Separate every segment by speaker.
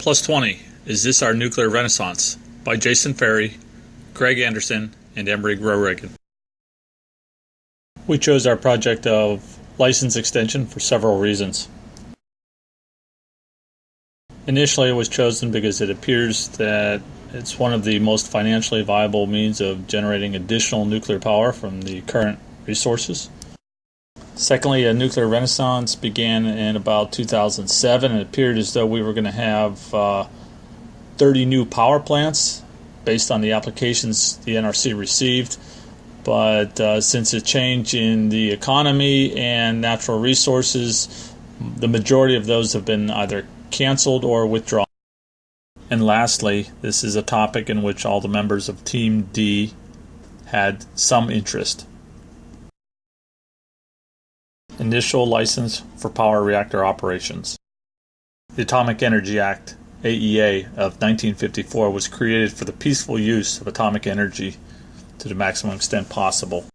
Speaker 1: Plus 20, Is This Our Nuclear Renaissance? By Jason Ferry, Craig Anderson, and Emery Groregan. We chose our project of license extension for several reasons. Initially, it was chosen because it appears that it's one of the most financially viable means of generating additional nuclear power from the current resources. Secondly, a nuclear renaissance began in about 2007, and it appeared as though we were going to have 30 new power plants based on the applications the NRC received. But since a change in the economy and natural resources, the majority of those have been either canceled or withdrawn. And lastly, this is a topic in which all the members of Team D had some interest. Initial license for power reactor operations. The Atomic Energy Act, AEA, of 1954 was created for the peaceful use of atomic energy to the maximum extent possible.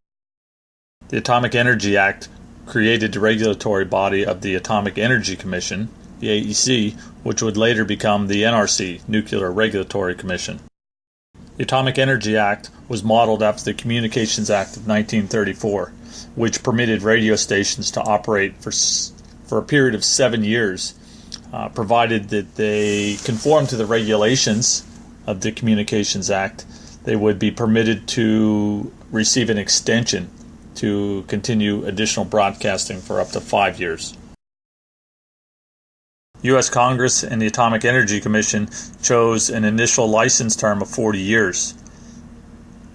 Speaker 1: The Atomic Energy Act created the regulatory body of the Atomic Energy Commission, the AEC, which would later become the NRC, Nuclear Regulatory Commission. The Atomic Energy Act was modeled after the Communications Act of 1934, which permitted radio stations to operate for a period of 7 years, provided that they conform to the regulations of the Communications Act. They would be permitted to receive an extension to continue additional broadcasting for up to 5 years. U.S. Congress and the Atomic Energy Commission chose an initial license term of 40 years.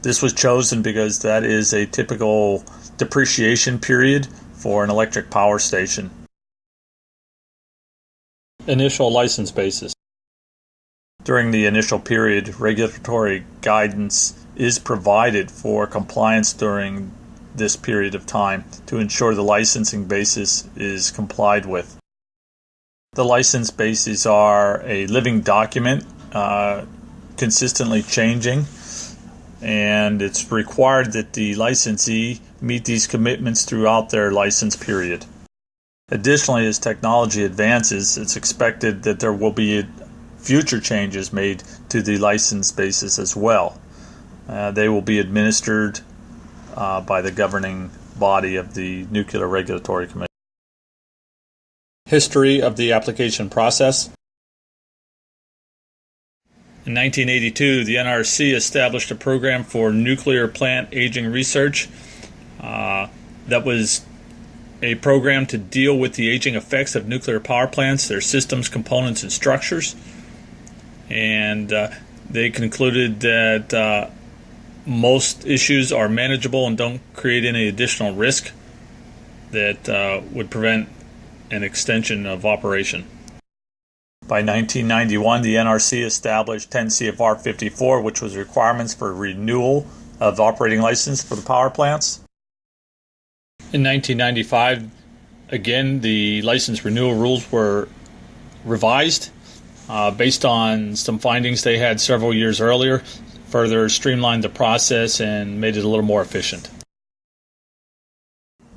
Speaker 1: This was chosen because that is a typical depreciation period for an electric power station. Initial license basis. During the initial period, regulatory guidance is provided for compliance during this period of time to ensure the licensing basis is complied with. The license bases are a living document, consistently changing, and it's required that the licensee meet these commitments throughout their license period. Additionally, as technology advances, it's expected that there will be future changes made to the license basis as well. They will be administered by the governing body of the Nuclear Regulatory Commission. History of the application process. In 1982, the NRC established a program for nuclear plant aging research. That was a program to deal with the aging effects of nuclear power plants, their systems, components, and structures. And they concluded that most issues are manageable and don't create any additional risk that would prevent an extension of operation. By 1991, the NRC established 10 CFR 54, which was requirements for renewal of operating license for the power plants. In 1995, again, the license renewal rules were revised based on some findings they had several years earlier, further streamlined the process and made it a little more efficient.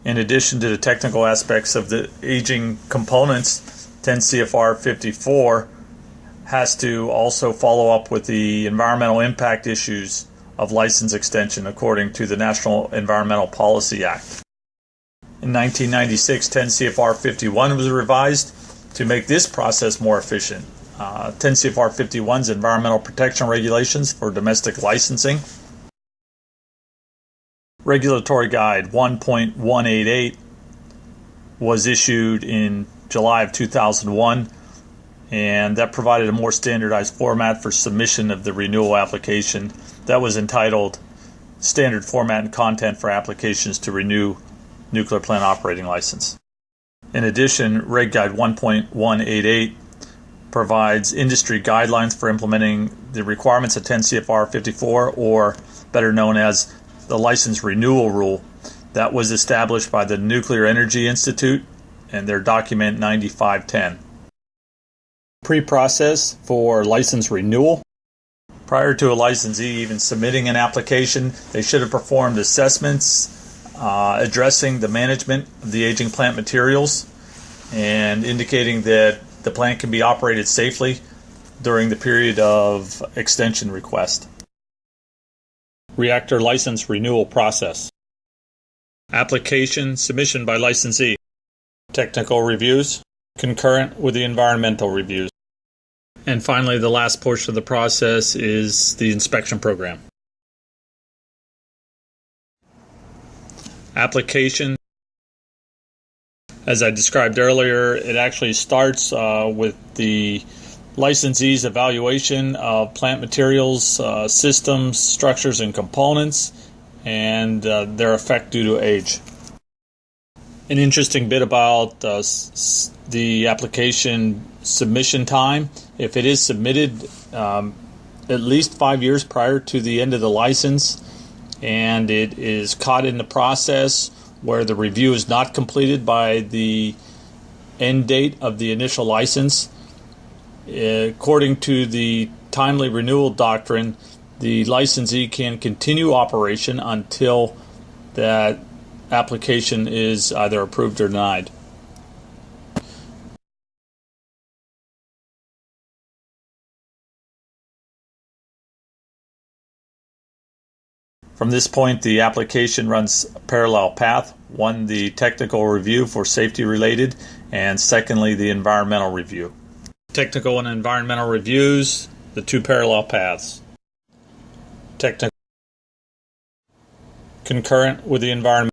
Speaker 1: In addition to the technical aspects of the aging components, 10 CFR 54 has to also follow up with the environmental impact issues of license extension according to the National Environmental Policy Act. In 1996, 10 CFR 51 was revised to make this process more efficient. 10 CFR 51's environmental protection regulations for domestic licensing. Regulatory Guide 1.188 was issued in July of 2001, and that provided a more standardized format for submission of the renewal application. That was entitled Standard Format and Content for Applications to Renew Nuclear Plant Operating License. In addition, Reg Guide 1.188 provides industry guidelines for implementing the requirements of 10 CFR 54, or better known as the License Renewal Rule. That was established by the Nuclear Energy Institute and their document 9510. Pre-process for license renewal. Prior to a licensee even submitting an application, they should have performed assessments addressing the management of the aging plant materials and indicating that the plant can be operated safely during the period of extension request. Reactor license renewal process. Application submission by licensee. Technical reviews, concurrent with the environmental reviews. And finally, the last portion of the process is the inspection program. Application. As I described earlier, it actually starts with the licensee's evaluation of plant materials, systems, structures, and components, and their effect due to age. An interesting bit about the application submission time: if it is submitted at least 5 years prior to the end of the license, and it is caught in the process where the review is not completed by the end date of the initial license, according to the timely renewal doctrine, the licensee can continue operation until that application is either approved or denied. From this point, the application runs a parallel path. One, the technical review for safety related, and secondly, the environmental review. Technical and environmental reviews, the two parallel paths. Technical concurrent with the environment.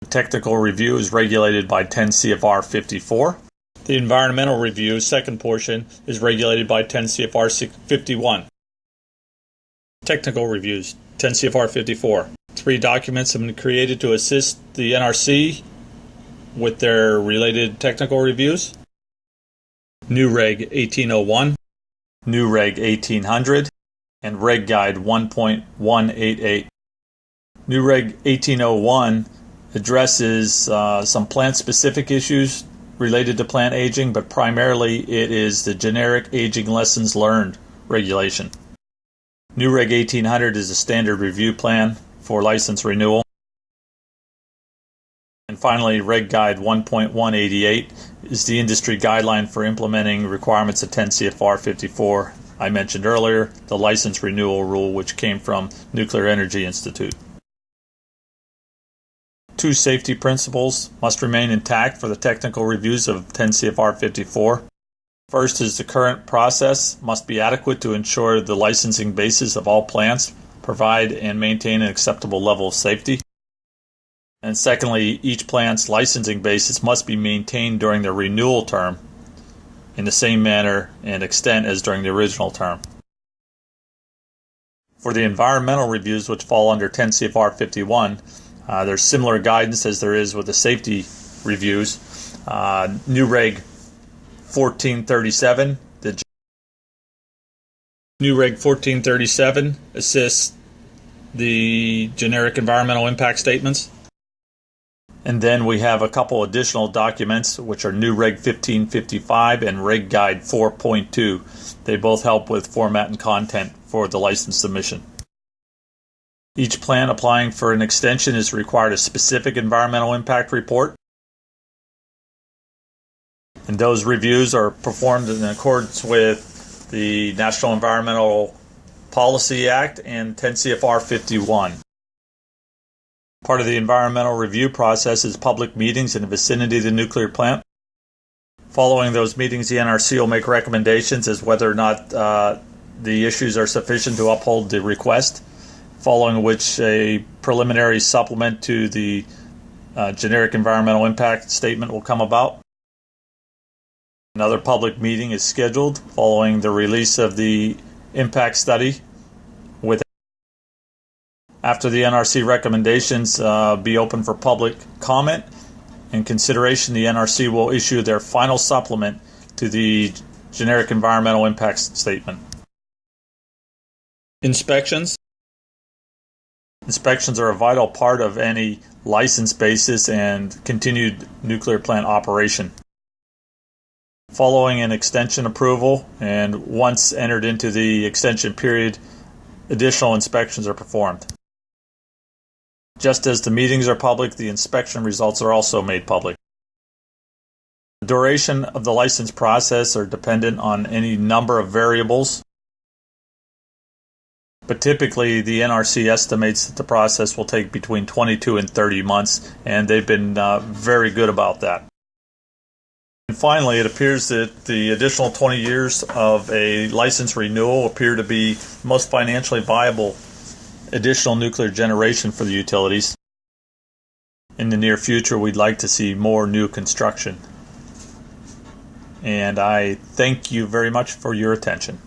Speaker 1: Technical review is regulated by 10 CFR 54. The environmental review, second portion, is regulated by 10 CFR 51. Technical reviews, 10 CFR 54. 3 documents have been created to assist the NRC with their related technical reviews. New Reg 1801, New Reg 1800, and Reg Guide 1.188. New Reg 1801 addresses some plant-specific issues related to plant aging, but primarily it is the generic aging lessons learned regulation. New Reg 1800 is a standard review plan for license renewal. And finally, Reg Guide 1.188 is the industry guideline for implementing requirements of 10 CFR 54. I mentioned earlier the license renewal rule, which came from Nuclear Energy Institute. 2 safety principles must remain intact for the technical reviews of 10 CFR 54. First is the current process must be adequate to ensure the licensing basis of all plants provide and maintain an acceptable level of safety. And secondly, each plant's licensing basis must be maintained during the renewal term in the same manner and extent as during the original term. For the environmental reviews, which fall under 10 CFR 51, there's similar guidance as there is with the safety reviews. New Reg 1437, New Reg 1437 assists the generic environmental impact statements. And then we have a couple additional documents, which are New Reg 1555 and Reg Guide 4.2. They both help with format and content for the license submission. Each plant applying for an extension is required a specific environmental impact report. And those reviews are performed in accordance with the National Environmental Policy Act and 10 CFR 51. Part of the environmental review process is public meetings in the vicinity of the nuclear plant. Following those meetings, the NRC will make recommendations as whether or not the issues are sufficient to uphold the request, following which a preliminary supplement to the generic environmental impact statement will come about. Another public meeting is scheduled following the release of the impact study. After the NRC recommendations be open for public comment and consideration, the NRC will issue their final supplement to the generic environmental impact statement. Inspections. Inspections are a vital part of any license basis and continued nuclear plant operation. Following an extension approval and once entered into the extension period, additional inspections are performed. Just as the meetings are public, the inspection results are also made public. The duration of the license process are dependent on any number of variables, but typically the NRC estimates that the process will take between 22 and 30 months, and they've been very good about that. And finally, it appears that the additional 20 years of a license renewal appear to be the most financially viable additional nuclear generation for the utilities. In the near future, we'd like to see more new construction. And I thank you very much for your attention.